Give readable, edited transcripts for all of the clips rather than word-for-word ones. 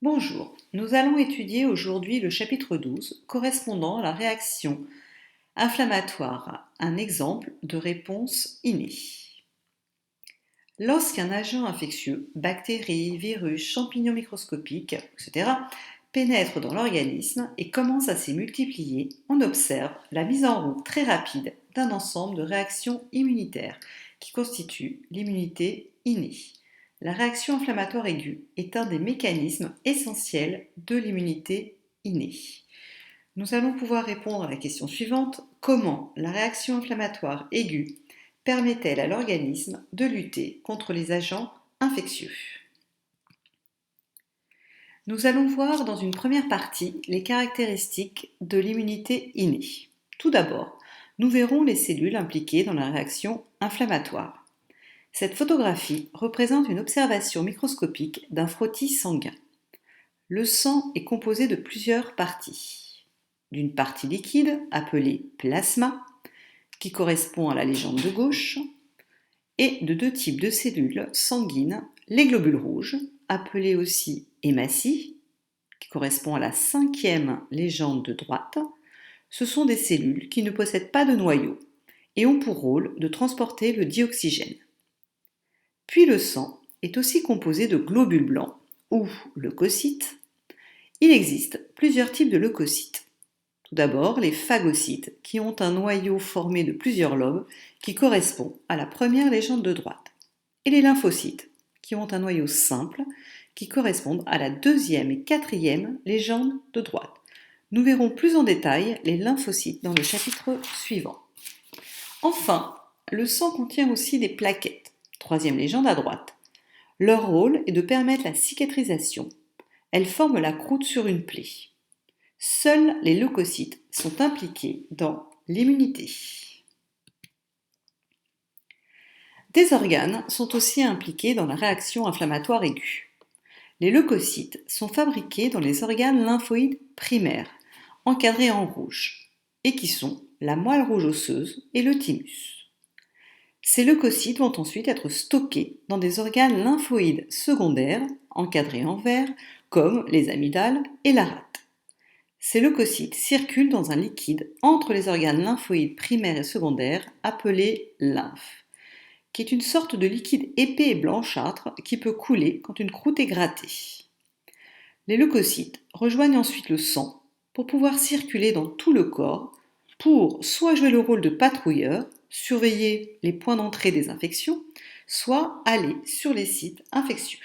Bonjour, nous allons étudier aujourd'hui le chapitre 12 correspondant à la réaction inflammatoire, un exemple de réponse innée. Lorsqu'un agent infectieux, bactérie, virus, champignon microscopique, etc., pénètre dans l'organisme et commence à s'y multiplier, on observe la mise en route très rapide d'un ensemble de réactions immunitaires qui constituent l'immunité innée. La réaction inflammatoire aiguë est un des mécanismes essentiels de l'immunité innée. Nous allons pouvoir répondre à la question suivante: comment la réaction inflammatoire aiguë permet-elle à l'organisme de lutter contre les agents infectieux? Nous allons voir dans une première partie les caractéristiques de l'immunité innée. Tout d'abord, nous verrons les cellules impliquées dans la réaction inflammatoire. Cette photographie représente une observation microscopique d'un frottis sanguin. Le sang est composé de plusieurs parties. D'une partie liquide, appelée plasma, qui correspond à la légende de gauche, et de deux types de cellules sanguines, les globules rouges, appelés aussi hématies, qui correspond à la cinquième légende de droite. Ce sont des cellules qui ne possèdent pas de noyau et ont pour rôle de transporter le dioxygène. Puis le sang est aussi composé de globules blancs ou leucocytes. Il existe plusieurs types de leucocytes. Tout d'abord, les phagocytes, qui ont un noyau formé de plusieurs lobes qui correspond à la première légende de droite. Et les lymphocytes, qui ont un noyau simple qui correspondent à la deuxième et quatrième légende de droite. Nous verrons plus en détail les lymphocytes dans le chapitre suivant. Enfin, le sang contient aussi des plaquettes, troisième légende à droite. Leur rôle est de permettre la cicatrisation. Elles forment la croûte sur une plaie. Seuls les leucocytes sont impliqués dans l'immunité. Des organes sont aussi impliqués dans la réaction inflammatoire aiguë. Les leucocytes sont fabriqués dans les organes lymphoïdes primaires, encadrés en rouge, et qui sont la moelle rouge osseuse et le thymus. Ces leucocytes vont ensuite être stockés dans des organes lymphoïdes secondaires, encadrés en vert, comme les amygdales et la rate. Ces leucocytes circulent dans un liquide entre les organes lymphoïdes primaires et secondaires, appelé lymphe, qui est une sorte de liquide épais et blanchâtre qui peut couler quand une croûte est grattée. Les leucocytes rejoignent ensuite le sang pour pouvoir circuler dans tout le corps pour soit jouer le rôle de patrouilleur, surveiller les points d'entrée des infections, soit aller sur les sites infectieux.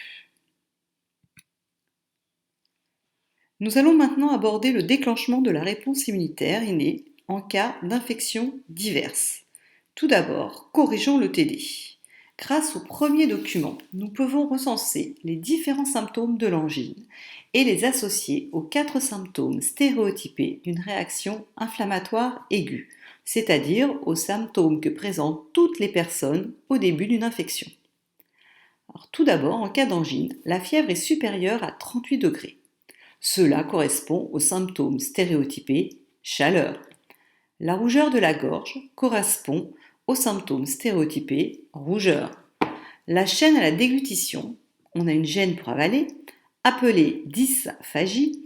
Nous allons maintenant aborder le déclenchement de la réponse immunitaire innée en cas d'infections diverses. Tout d'abord, corrigeons le TD. Grâce au premier document, nous pouvons recenser les différents symptômes de l'angine et les associer aux 4 symptômes stéréotypés d'une réaction inflammatoire aiguë, c'est-à-dire aux symptômes que présentent toutes les personnes au début d'une infection. Alors, tout d'abord, en cas d'angine, la fièvre est supérieure à 38 degrés. Cela correspond aux symptômes stéréotypés chaleur. La rougeur de la gorge correspond aux symptômes stéréotypés rougeur. La chaîne à la déglutition, on a une gêne pour avaler, appelée dysphagie,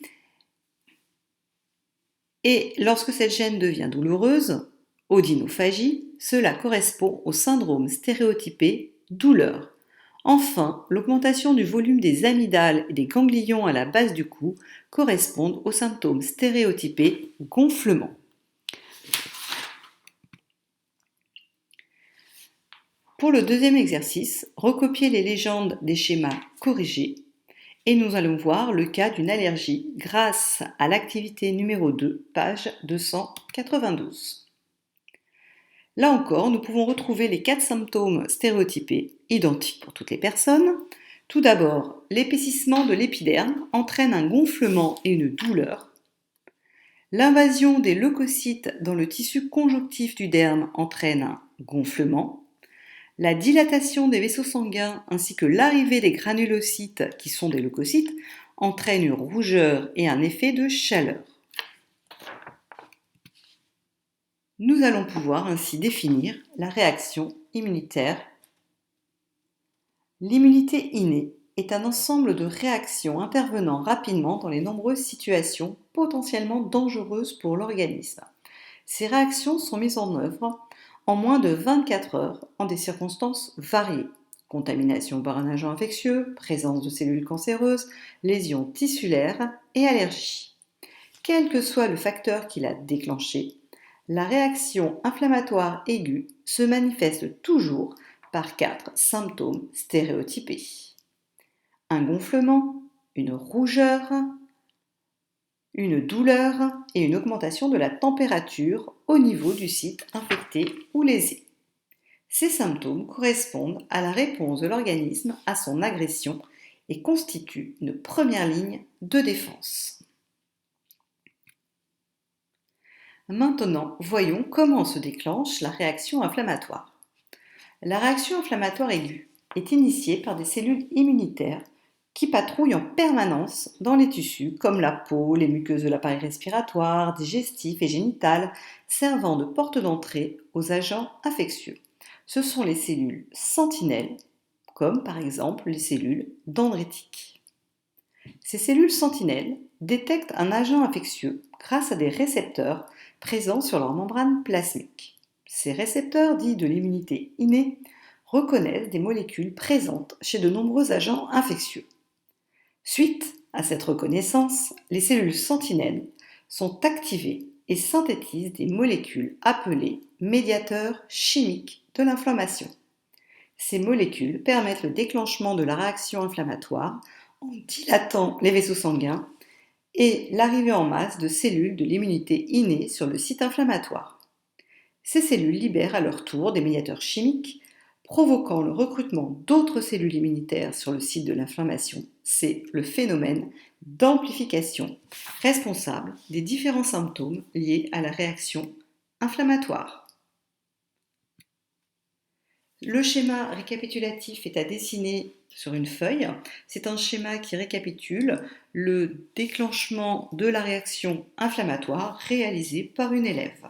et lorsque cette gêne devient douloureuse, odynophagie, cela correspond au syndrome stéréotypé douleur. Enfin, l'augmentation du volume des amygdales et des ganglions à la base du cou correspondent aux symptômes stéréotypés gonflement. Pour le deuxième exercice, recopiez les légendes des schémas corrigés et nous allons voir le cas d'une allergie grâce à l'activité numéro 2, page 292. Là encore, nous pouvons retrouver les 4 symptômes stéréotypés, identiques pour toutes les personnes. Tout d'abord, l'épaississement de l'épiderme entraîne un gonflement et une douleur. L'invasion des leucocytes dans le tissu conjonctif du derme entraîne un gonflement. La dilatation des vaisseaux sanguins ainsi que l'arrivée des granulocytes, qui sont des leucocytes, entraîne une rougeur et un effet de chaleur. Nous allons pouvoir ainsi définir la réaction immunitaire. L'immunité innée est un ensemble de réactions intervenant rapidement dans les nombreuses situations potentiellement dangereuses pour l'organisme. Ces réactions sont mises en œuvre en moins de 24 heures en des circonstances variées. Contamination par un agent infectieux, présence de cellules cancéreuses, lésions tissulaires et allergies. Quel que soit le facteur qui l'a déclenché, la réaction inflammatoire aiguë se manifeste toujours par 4 symptômes stéréotypés. Un gonflement, une rougeur, une douleur et une augmentation de la température au niveau du site infecté ou lésé. Ces symptômes correspondent à la réponse de l'organisme à son agression et constituent une première ligne de défense. Maintenant, voyons comment se déclenche la réaction inflammatoire. La réaction inflammatoire aiguë est initiée par des cellules immunitaires qui patrouillent en permanence dans les tissus comme la peau, les muqueuses de l'appareil respiratoire, digestif et génital, servant de porte d'entrée aux agents infectieux. Ce sont les cellules sentinelles, comme par exemple les cellules dendritiques. Ces cellules sentinelles détectent un agent infectieux grâce à des récepteurs présents sur leur membrane plasmique. Ces récepteurs, dits de l'immunité innée, reconnaissent des molécules présentes chez de nombreux agents infectieux. Suite à cette reconnaissance, les cellules sentinelles sont activées et synthétisent des molécules appelées médiateurs chimiques de l'inflammation. Ces molécules permettent le déclenchement de la réaction inflammatoire en dilatant les vaisseaux sanguins et l'arrivée en masse de cellules de l'immunité innée sur le site inflammatoire. Ces cellules libèrent à leur tour des médiateurs chimiques, provoquant le recrutement d'autres cellules immunitaires sur le site de l'inflammation. C'est le phénomène d'amplification responsable des différents symptômes liés à la réaction inflammatoire. Le schéma récapitulatif est à dessiner sur une feuille. C'est un schéma qui récapitule le déclenchement de la réaction inflammatoire réalisée par une élève.